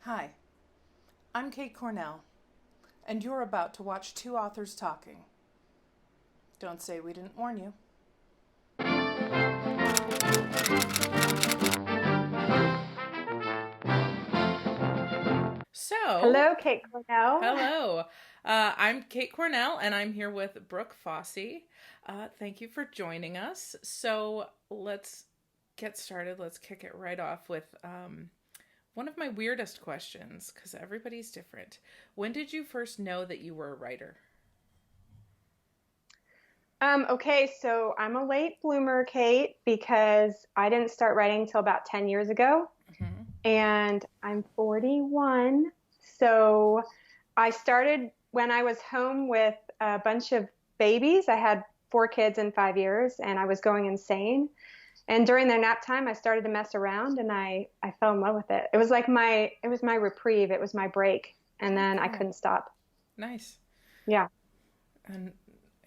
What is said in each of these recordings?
Hi, I'm Kate Cornell, and you're about to watch two authors talking. Don't say we didn't warn you. So, Hello, Kate Cornell. hello. I'm Kate Cornell, and I'm here with Brooke Fossey. Thank you for joining us. So, let's get started. Let's kick it right off with one of my weirdest questions, because everybody's different. When did you first know that you were a writer? Okay, so I'm a late bloomer, Kate, because I didn't start writing till about 10 years ago, Mm-hmm. and I'm 41. So I started when I was home with a bunch of babies. I had four kids in 5 years, and I was going insane. And during their nap time, I started to mess around, and I fell in love with it. It was my reprieve. It was my break, and Oh, then I cool. couldn't stop. Nice. Yeah, And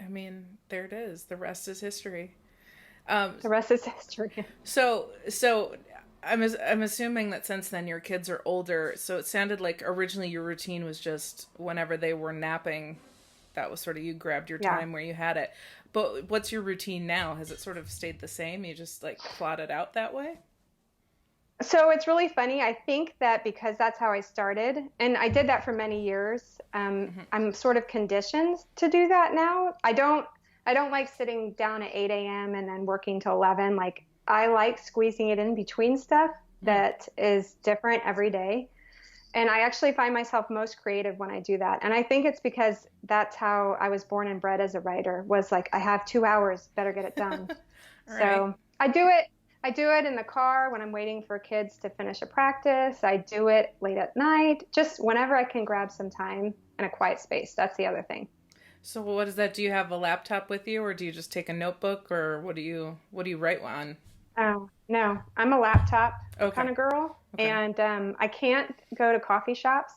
I mean, there it is. The rest is history. Um, the rest is history. so I'm assuming that since then your kids are older. So it sounded like originally your routine was just whenever they were napping, that was sort of you grabbed your Yeah. time where you had it. But what's your routine now? Has it sort of stayed the same? You just like plot it out that way? So it's really funny. I think that because that's how I started, and I did that for many years, Mm-hmm. I'm sort of conditioned to do that now. I don't like sitting down at 8 a.m. and then working till 11. Like I like squeezing it in between stuff Mm. that is different every day. And I actually find myself most creative when I do that. And I think it's because that's how I was born and bred as a writer, was like, I have 2 hours, better get it done. All right. So I do it. I do it in the car when I'm waiting for kids to finish a practice. I do it late at night, just whenever I can grab some time and a quiet space. That's the other thing. So what is that? Do you have a laptop with you, or do you just take a notebook, or what do you write on? Oh, no, I'm a laptop Okay. kind of girl. Okay. And I can't go to coffee shops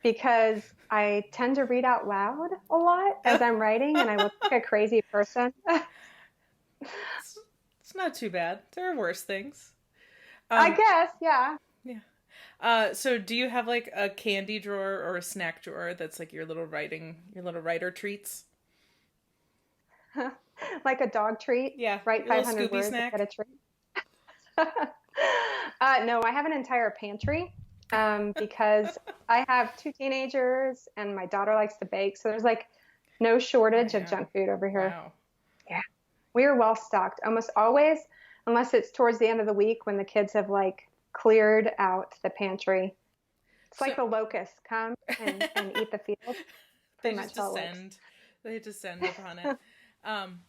because I tend to read out loud a lot as I'm writing and I look like a crazy person. it's, it's not too bad. There are worse things. I Um, guess, yeah. yeah. So do you have like a candy drawer or a snack drawer that's like your little writer treats? Like a dog treat. Yeah, Write your little 500 Scooby words and get snack. a treat. No, I have an entire pantry because I have two teenagers and my daughter likes to bake. So there's like no Oh shortage of yeah. junk food over here. Wow. Yeah, we are well stocked almost always, unless it's towards the end of the week when the kids have like cleared out the pantry. It's So like the locusts come and eat the field. they Pretty just much how it works. descend. They descend upon it. Um,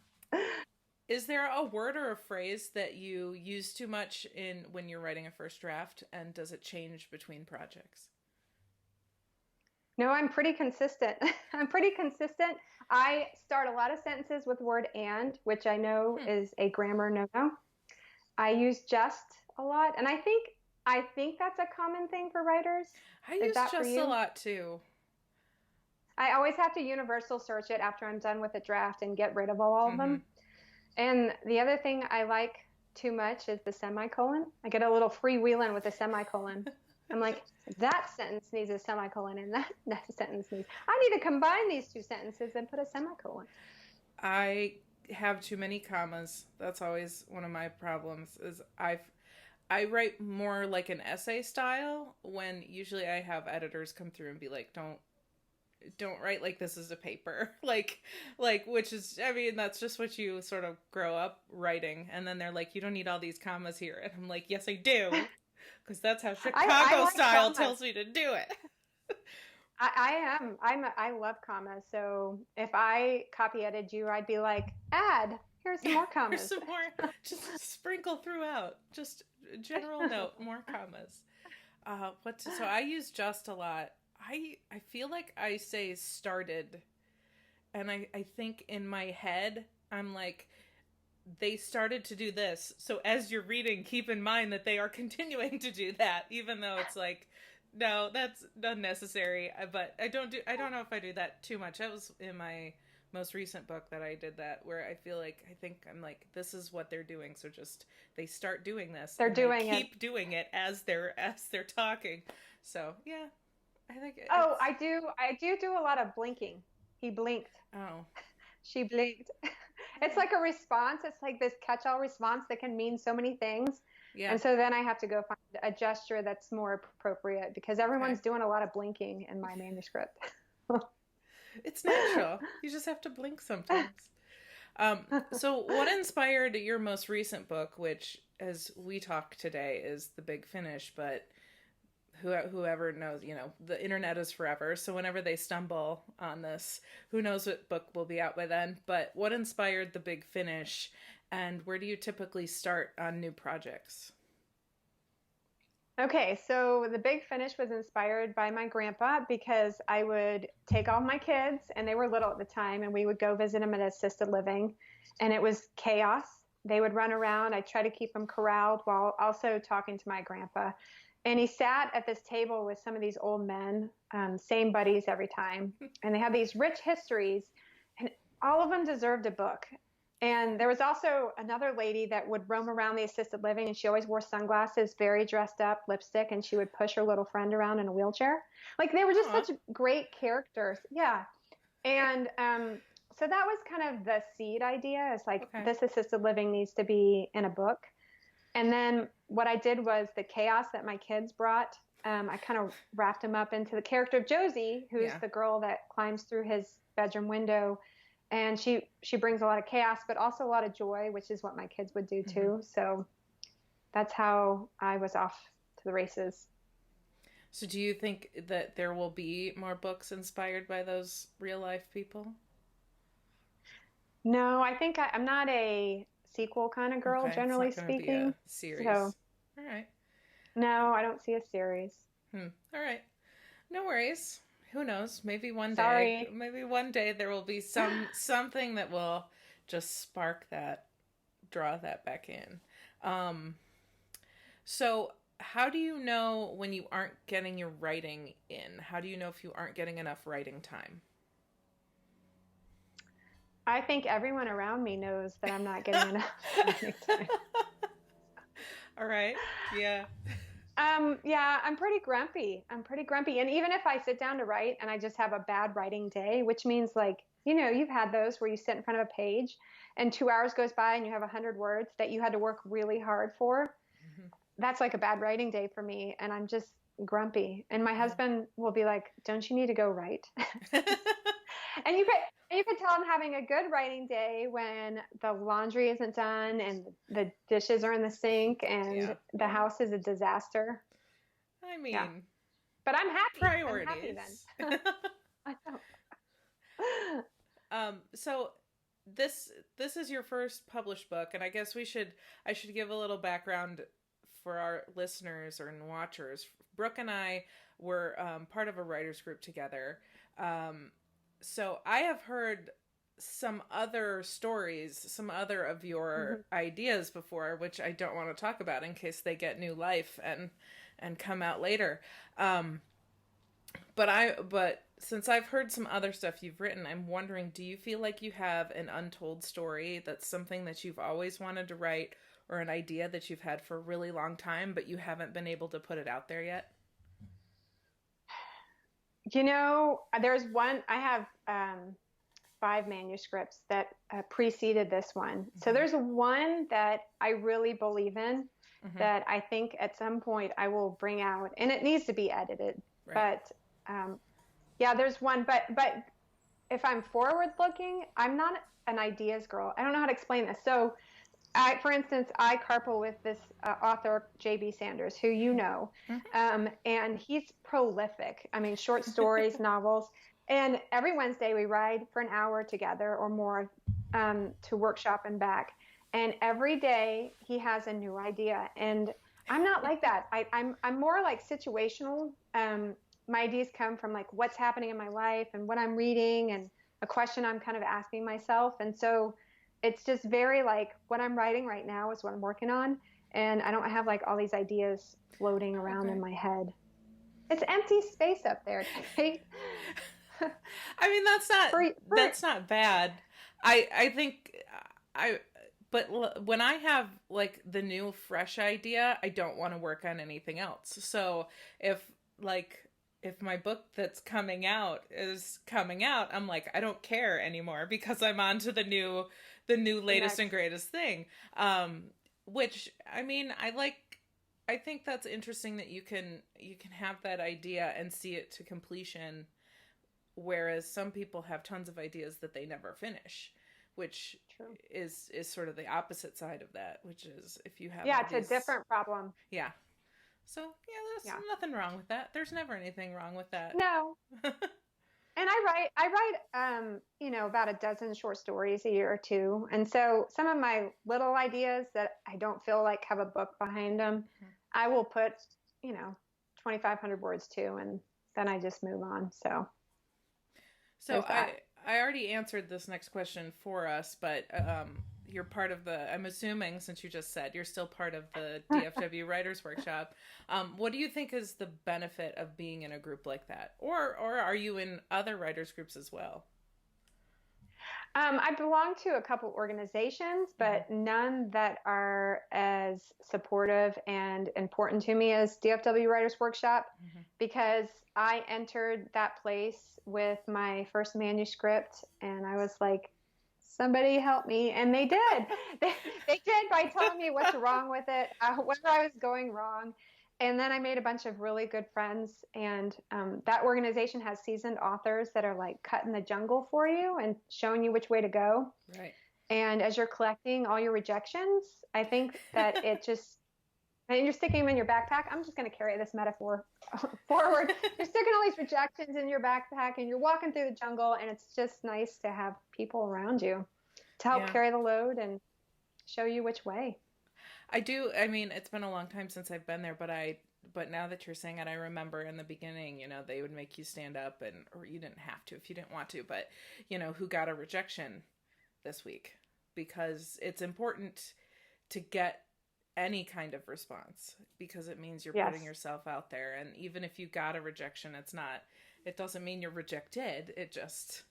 is there a word or a phrase that you use too much in when you're writing a first draft, and does it change between projects? No, I'm pretty consistent. I'm pretty consistent. I start a lot of sentences with the word and, which I know Hmm. is a grammar no-no. I use just a lot, and I think that's a common thing for writers. I Is use that for just a you? lot too. I always have to universal search it after I'm done with a draft and get rid of all of Mm-hmm. them. And the other thing I like too much is the semicolon. I get a little freewheeling with a semicolon. I'm like, that sentence needs a semicolon, and that sentence needs. I need to combine these two sentences and put a semicolon. I have too many commas. That's always one of my problems. I write more like an essay style when usually I have editors come through and be like, don't write like this is a paper." Like which is, I mean, that's just what you sort of grow up writing, and then they're like, you don't need all these commas here, and I'm like, yes I do, because that's how I Chicago like style commas. tells me to do it. I am. I love commas. So if I copy edited you, I'd be like, add. Here's some Yeah, more there's commas. some more, just sprinkle throughout, just a general note, more commas. So I use just a lot. I feel like I say started, and I think in my head I'm like, they started to do this. So as you're reading, keep in mind that they are continuing to do that, even though it's like, no, that's unnecessary. But I don't know if I do that too much. That was in my most recent book that I did that, where I feel like, I think I'm like, this is what they're doing. So just, they start doing this. They're and doing they it. keep doing it as they're talking. So yeah, I think Oh, it's, I do a lot of blinking. He blinked. oh, She blinked. It's like a response. It's like this catch-all response that can mean so many things. yeah. And so then I have to go find a gesture that's more appropriate because Okay. everyone's doing a lot of blinking in my manuscript. It's natural. You just have to blink sometimes. So what inspired your most recent book, which, as we talk today, is The Big Finish, but whoever knows, the internet is forever. So whenever they stumble on this, who knows what book will be out by then. But what inspired The Big Finish, and where do you typically start on new projects? Okay, so The Big Finish was inspired by my grandpa because I would take all my kids, and they were little at the time, and we would go visit them at assisted living, and it was chaos. They would run around. I try to keep them corralled while also talking to my grandpa. And he sat at this table with some of these old men, same buddies every time, and they had these rich histories, and all of them deserved a book. And there was also another lady that would roam around the assisted living, and she always wore sunglasses, very dressed up, lipstick, and she would push her little friend around in a wheelchair. Like they were just Aw. such great characters. Yeah. And so that was kind of the seed idea. It's like Okay. this assisted living needs to be in a book. And then what I did was the chaos that my kids brought. I kind of wrapped them up into the character of Josie, who's Yeah. the girl that climbs through his bedroom window, and she brings a lot of chaos, but also a lot of joy, which is what my kids would do Hmm. too. So that's how I was off to the races. So do you think that there will be more books inspired by those real life people? No, I think I'm not a sequel kind of girl, Okay, it's generally not going to be a speaking. So series. All right. no, I don't see a series. All right. No worries. Who knows? Sorry. Maybe one day there will be something that will just spark that, draw that back in. Um, so how do you know when you aren't getting your writing in? How do you know if you aren't getting enough writing time? I think everyone around me knows that I'm not getting enough writing time. All right. Yeah. Yeah, I'm pretty grumpy. I'm pretty grumpy. And even if I sit down to write and I just have a bad writing day, which means like, you've had those where you sit in front of a page and 2 hours goes by and you have 100 words that you had to work really hard for. Hmm. That's like a bad writing day for me. And I'm just grumpy. And my Yeah. husband will be like, don't you need to go write? And you could tell I'm having a good writing day when the laundry isn't done and the dishes are in the sink Yeah. and the house is a disaster. I Yeah. mean, But I'm happy. I'm happy priorities. then. I know. So this is your first published book, and I guess I should give a little background for our listeners or watchers. Brooke and I were part of a writers group together. So I have heard some other stories, some other of your Mhm. ideas before, which I don't want to talk about in case they get new life and come out later. But since I've heard some other stuff you've written, I'm wondering, do you feel like you have an untold story that's something that you've always wanted to write, or an idea that you've had for a really long time, but you haven't been able to put it out there yet? There's one, I have 5 manuscripts that preceded this one. So Mm-hmm. there's one that I really believe in Mm-hmm. that I think at some point I will bring out, and it needs to be edited. Right. But yeah, there's one. But if I'm forward looking, I'm not an ideas girl. I don't know how to explain this. So for instance, I carpool with this author, J.B. Sanders, who you know, and he's prolific. I mean, short stories, novels. And every Wednesday we ride for an hour together or more to workshop and back. And every day he has a new idea. And I'm not like that. I'm more like situational. My ideas come from like what's happening in my life and what I'm reading and a question I'm kind of asking myself. And so it's just very like what I'm writing right now is what I'm working on. And I don't have like all these ideas floating around Okay. in my head. It's empty space up there, Kate. I mean, that's not bad. I think I but when I have like the new fresh idea, I don't want to work on anything else. So if like if my book that's coming out is coming out, I'm like I don't care anymore because I'm on to the new The latest and next. greatest thing. Which I mean, I think that's interesting that you can have that idea and see it to completion, whereas some people have tons of ideas that they never finish, which True. is sort of the opposite side of that, which is if you have Yeah, all it's a these. different problem. Yeah, so yeah, there's Yeah. nothing wrong with that. There's never anything wrong with that. No. And I write, about a dozen short stories a year or two. And so some of my little ideas that I don't feel like have a book behind them, I will put, you know, 2,500 words to, and then I just move on. So So there's that. I already answered this next question for us, but you're part of the. I'm assuming since you just said you're still part of the DFW Writers Workshop. What do you think is the benefit of being in a group like that, or are you in other writers groups as well? I belong to a couple organizations, Mm-hmm. but none that are as supportive and important to me as DFW Writers Workshop, Mm-hmm. because I entered that place with my first manuscript and I was like, somebody help me. And they did. They, they did by telling me what's wrong with it, where I was going wrong. And then I made a bunch of really good friends. And that organization has seasoned authors that are like cutting the jungle for you and showing you which way to go. Right. And as you're collecting all your rejections, I think that it just, and you're sticking them in your backpack. I'm just going to carry this metaphor forward. You're sticking all these rejections in your backpack and you're walking through the jungle, and it's just nice to have people around you to help Yeah. carry the load and show you which way. I do. I mean, it's been a long time since I've been there, but now that you're saying it, I remember in the beginning, they would make you stand up or you didn't have to if you didn't want to, but who got a rejection this week, because it's important to get any kind of response because it means you're putting Yes. yourself out there, and even if you got a rejection, it doesn't mean you're rejected. It just,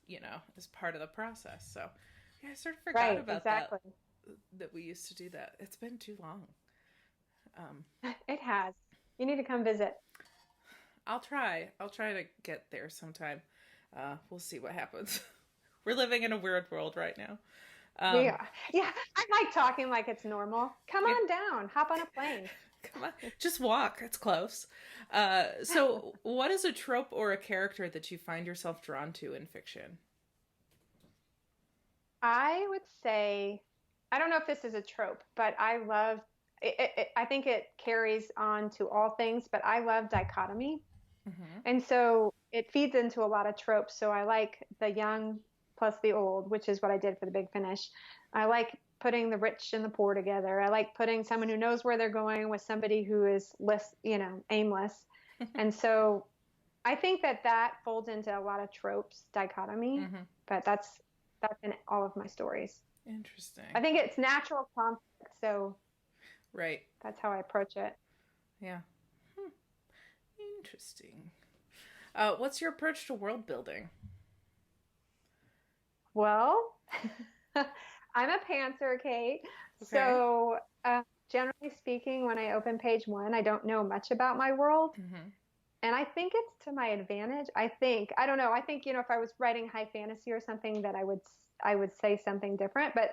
is part of the process. So, yeah, I sort of forgot Right. about Exactly. that we used to do that. It's been too long. Um, It has. You need to come visit. I'll try. I'll try to get there sometime. We'll see what happens. We're living in a weird world right now. Um, Yeah. Yeah. I like talking like it's normal. Come yeah, on down. Hop on a plane. come on, just walk. It's close. So, what is a trope or a character that you find yourself drawn to in fiction? I would say, I don't know if this is a trope, but I love I think it carries on to all things, but I love dichotomy. Mm-hmm. And so it feeds into a lot of tropes. So I like the young plus the old, which is what I did for the big finish. I like putting the rich and the poor together. I like putting someone who knows where they're going with somebody who is less, aimless. And so I think that that folds into a lot of tropes, dichotomy, Mm-hmm. but that's in all of my stories. I Interesting. think it's natural conflict, so Right. that's how I approach it. Yeah. Hmm. Interesting. What's your approach to world building? Well, I'm a pantser, Kate. Okay. So, generally speaking, when I open page one, I don't know much about my world. Mm-hmm. And I think it's to my advantage. I don't know. I think, if I was writing high fantasy or something that I would say something different. But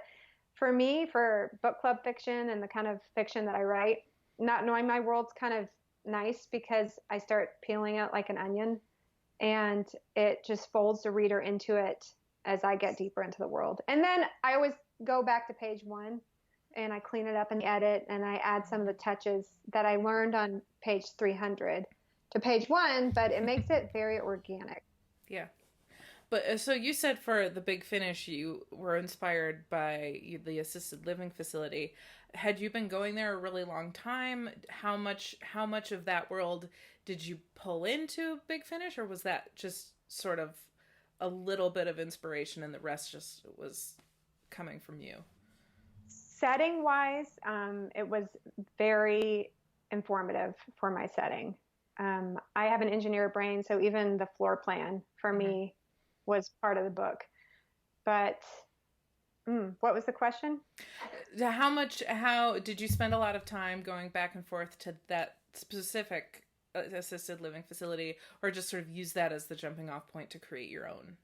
for me, for book club fiction and the kind of fiction that I write, not knowing my world's kind of nice because I start peeling it like an onion and it just folds the reader into it as I get deeper into the world. And then I always go back to page one and I clean it up and edit and I add some of the touches that I learned on page 300 to page one, but it makes it very organic. Yeah. But so you said for the big finish, you were inspired by the assisted living facility. Had you been going there a really long time? How much of that world did you pull into Big Finish, or was that just sort of a little bit of inspiration and the rest just was coming from you? Setting wise, it was very informative for my setting. I have an engineer brain, so even the floor plan for Mm-hmm. me was part of the book. But what was the question? How did you spend a lot of time going back and forth to that specific assisted living facility, or just sort of use that as the jumping off point to create your own?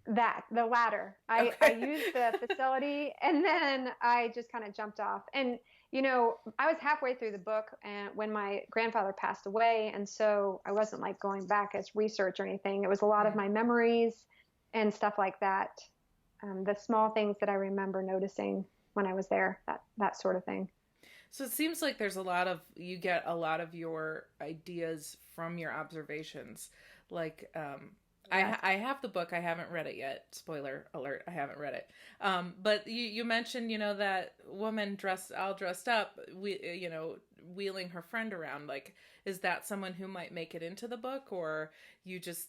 That the latter. I Okay. used the facility and then I just kind of jumped off. And I was halfway through the book and when my grandfather passed away, and so I wasn't like going back as research or anything. It was a lot of Mm. my memories and stuff like that. The small things that I remember noticing when I was there, that sort of thing. So it seems like there's a lot of you get a lot of your ideas from your observations. Like Yes. I have the book. I haven't read it yet. Spoiler alert, I haven't read it. But you mentioned, that woman dressed all dressed up, wheeling her friend around. Like, is that someone who might make it into the book, or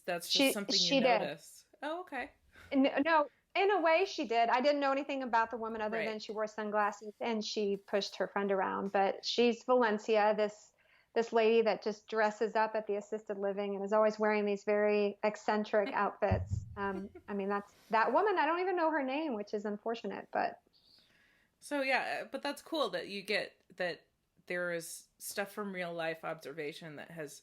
that's just something you She did. notice? Oh, okay. No, in a way she did. I didn't know anything about the woman other Right. than she wore sunglasses and she pushed her friend around. But she's Valencia, this lady that just dresses up at the assisted living and is always wearing these very eccentric outfits. I mean, that's that woman. I don't even know her name, which is unfortunate, but So yeah, but that's cool that you get that there is stuff from real life observation that has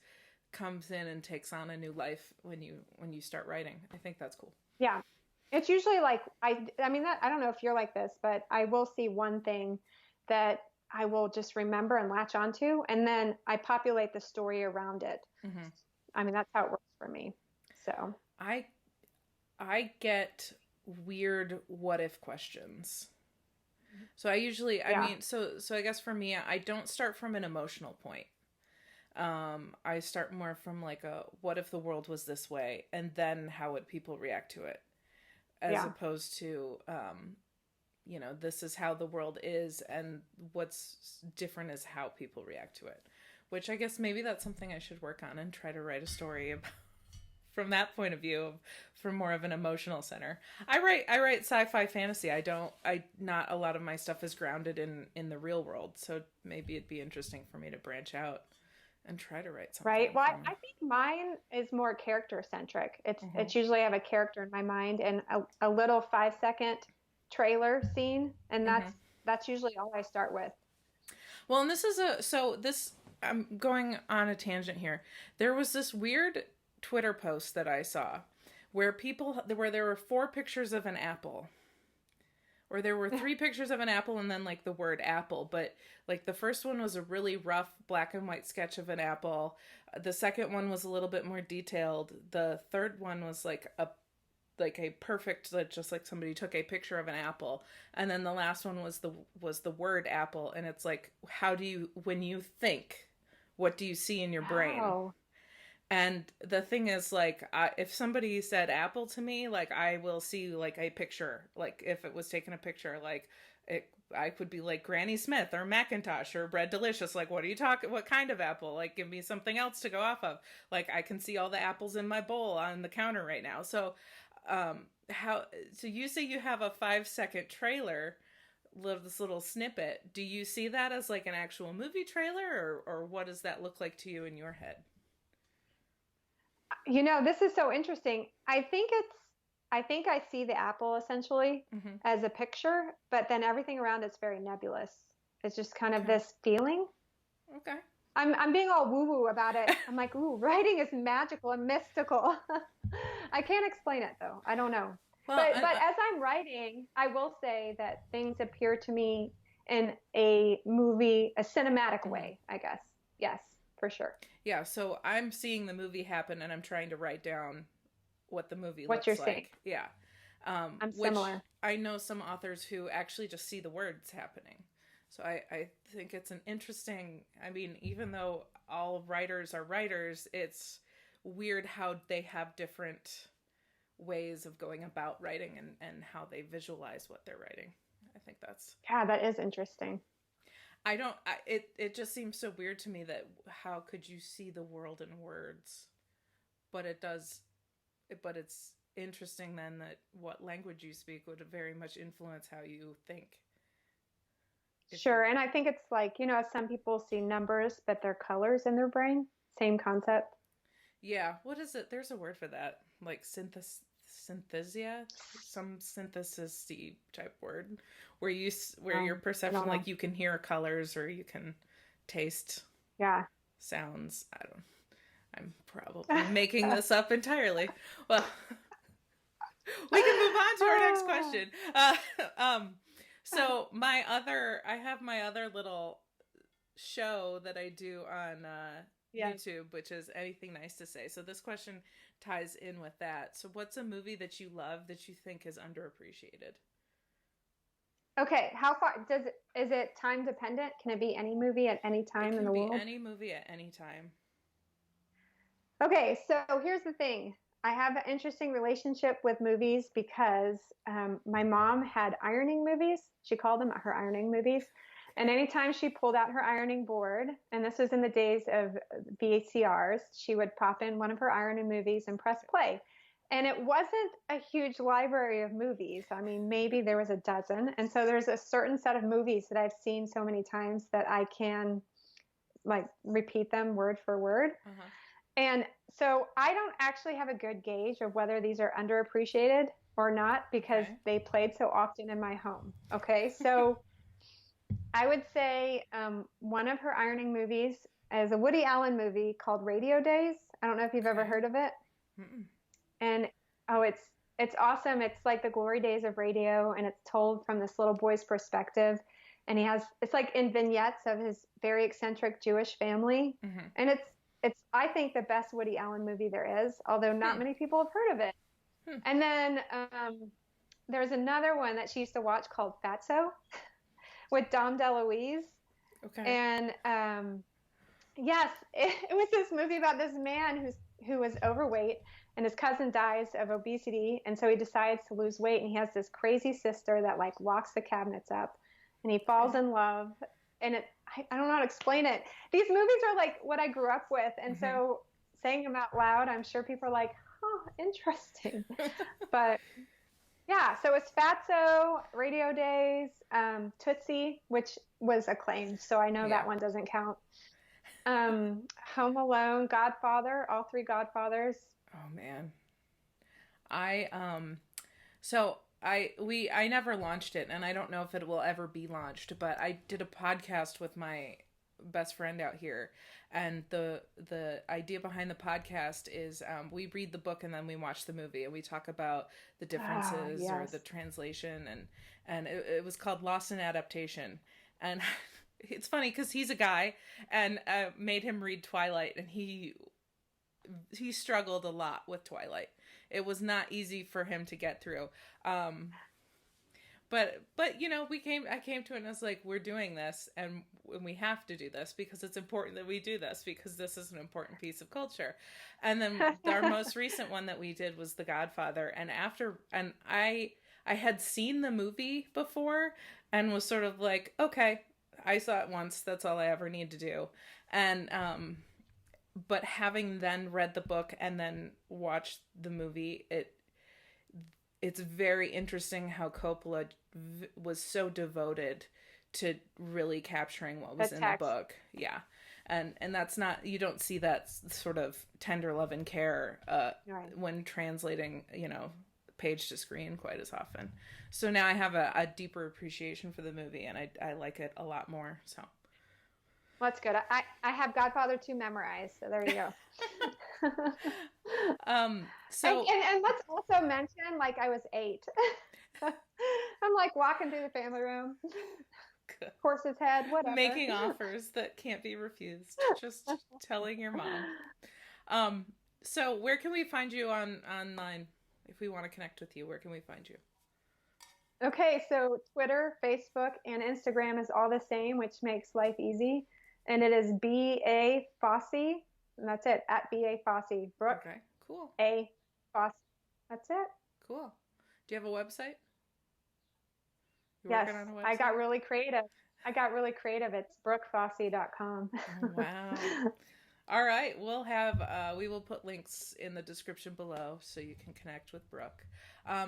comes in and takes on a new life when you start writing. I think that's cool. yeah. It's usually like I mean that I don't know if you're like this, but I will see one thing that I will just remember and latch onto, and then I populate the story around it. Hmm. I mean, that's how it works for me. So, I I get weird what if questions. So I usually, I yeah, mean, so I guess for me, I don't start from an emotional point. I start more from like a what if the world was this way, and then how would people react to it, as yeah, opposed to this is how the world is, and what's different is how people react to it. Which I guess maybe that's something I should work on and try to write a story about, from that point of view, from more of an emotional center. I write sci-fi fantasy. I not a lot of my stuff is grounded in the real world, so maybe it'd be interesting for me to branch out and try to write right. something Well, from. I think mine is more character centric. Mm-hmm. It's usually I have a character in my mind and a little 5 second trailer scene, and Mm-hmm. that's usually all I start with. Well, and this is a so this I'm going on a tangent here. There was this weird Twitter post that I saw where there were four pictures of an apple, or there were three pictures of an apple and then like the word apple, but like the first one was a really rough black and white sketch of an apple. The second one was a little bit more detailed. The third one was like a perfect, like just like somebody took a picture of an apple, and then the last one was the word apple, and it's like, how do you, when you think, what do you see in your brain? Oh, And the thing is, like, if somebody said apple to me, like, I will see like a picture, like if it was taking a picture, like I could be like Granny Smith or Macintosh or Bread Delicious. Like, what are you talking? What kind of apple? Like, give me something else to go off of. Like, I can see all the apples in my bowl on the counter right now. So, how? So you say you have a 5 second trailer, this little snippet. Do you see that as like an actual movie trailer, or what does that look like to you in your head? this is so interesting. I think I see the apple essentially Mm-hmm. as a picture, but then everything around it's very nebulous. It's just kind of Okay. this feeling. Okay. I'm being all woo woo about it. I'm like, ooh, writing is magical and mystical. I can't explain it though. I don't know. Well, But as I'm writing, I will say that things appear to me in a movie, a cinematic mhm. way, I guess. Yes, for sure. Yeah. So I'm seeing the movie happen, and I'm trying to write down what the movie What you're looks saying. like. Yeah. I'm Which similar. I know some authors who actually just see the words happening. So I think it's an interesting. I mean, even though all writers are writers, it's weird how they have different ways of going about writing, and how they visualize what they're writing. I think that's Yeah, that is interesting. I don't. It just seems so weird to me that how could you see the world in words? But it does. But it's interesting then that what language you speak would very much influence how you think. If Sure. you. And I think it's like, some people see numbers, but they're colors in their brain. Same concept. Yeah, what is it? There's a word for that. Like synthesia, some synthesis type word where your I don't perception, know. like you can hear colors or you can taste Yeah. sounds. I'm probably making this up entirely. Well, we can move on to our next Ah, question. Um, so I have my other little show that I do on yes. YouTube, which is Anything Nice to Say. So this question ties in with that. So what's a movie that you love that you think is underappreciated? Okay, how far is it time dependent? Can it be any movie at any It time in can the be world? any movie at any time. Okay, so here's the thing. I have an interesting relationship with movies because my mom had ironing movies. She called them her ironing movies. And anytime she pulled out her ironing board, and this was in the days of VCRs, she would pop in one of her ironing movies and press play. And it wasn't a huge library of movies. I mean, maybe there was a dozen. And so there's a certain set of movies that I've seen so many times that I can like repeat them word for word. Uh-huh. And so I don't actually have a good gauge of whether these are underappreciated or not because Okay. they played so often in my home. Okay. So I would say one of her ironing movies is a Woody Allen movie called Radio Days. I don't know if you've ever Okay. heard of it. Mm-mm. And oh, it's awesome. It's like the glory days of radio, and it's told from this little boy's perspective. And it's like in vignettes of his very eccentric Jewish family, Mm-hmm. and it's I think the best Woody Allen movie there is, although not Hmm. many people have heard of it. Hmm. And then there's another one that she used to watch called Fatso with Dom DeLuise, Okay. and yes, it was this movie about this man who was overweight and his cousin dies of obesity, and so he decides to lose weight, and he has this crazy sister that like locks the cabinets up, and he falls Okay. in love, and I don't know how to explain it. These movies are like what I grew up with, and Mm-hmm. so saying them out loud, I'm sure people are like, "Huh, interesting," but yeah, so it's Fatso, Radio Days, Tootsie, which was acclaimed, so I know Yeah. that one doesn't count. Home Alone, Godfather, all three Godfathers. Oh man. I so I never launched it and I don't know if it will ever be launched, but I did a podcast with my best friend out here, and the idea behind the podcast is we read the book and then we watch the movie and we talk about the Ah, differences or the yes. translation, and it was called Lost in Adaptation. And it's funny because he's a guy, and made him read Twilight, and he struggled a lot with Twilight. It was not easy for him to get through. But I came to it and I was like, we're doing this, and we have to do this because it's important that we do this because this is an important piece of culture. And then our most recent one that we did was The Godfather, and I had seen the movie before and was sort of like, okay, I saw it once, that's all I ever need to do. And but having then read the book and then watched the movie, it's very interesting how Coppola was so devoted to really capturing what The was in the text. book. Yeah. And that's not, you don't see that sort of tender love and care Right. when translating, page to screen quite as often. So now I have a deeper appreciation for the movie, and I like it a lot more. So Well, that's good. I have Godfather 2 memorized, so there you go. And, so and and let's also mention, like I was 8. I'm like walking through the family room, horse's head, whatever. making offers that can't be refused, just telling your mom. So where can we find you online if we want to connect with you? Where can we find you? Okay, so Twitter, Facebook, and Instagram is all the same, which makes life easy. And it is B.A. Fossey, and that's it, at B.A. Fossey. Brooke Okay, cool, A. Fossey. That's it. cool. Do you have a website? You're Yes, working on a I got website? really creative. It's brookefossey.com. Oh wow. All right, we will put links in the description below so you can connect with Brooke.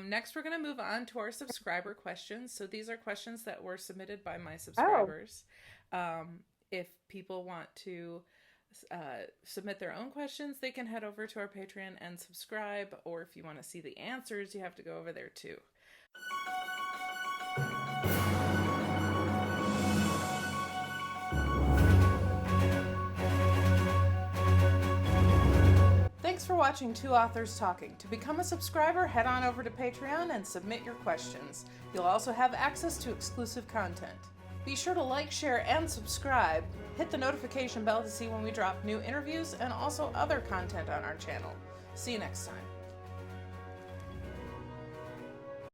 Next, we're going to move on to our subscriber questions. So these are questions that were submitted by my Oh, subscribers. If people want to submit their own questions, they can head over to our Patreon and subscribe. Or if you want to see the answers, you have to go over there too. Thanks for watching Two Authors Talking. To become a subscriber, head on over to Patreon and submit your questions. You'll also have access to exclusive content. Be sure to like, share, and subscribe. Hit the notification bell to see when we drop new interviews and also other content on our channel. See you next time.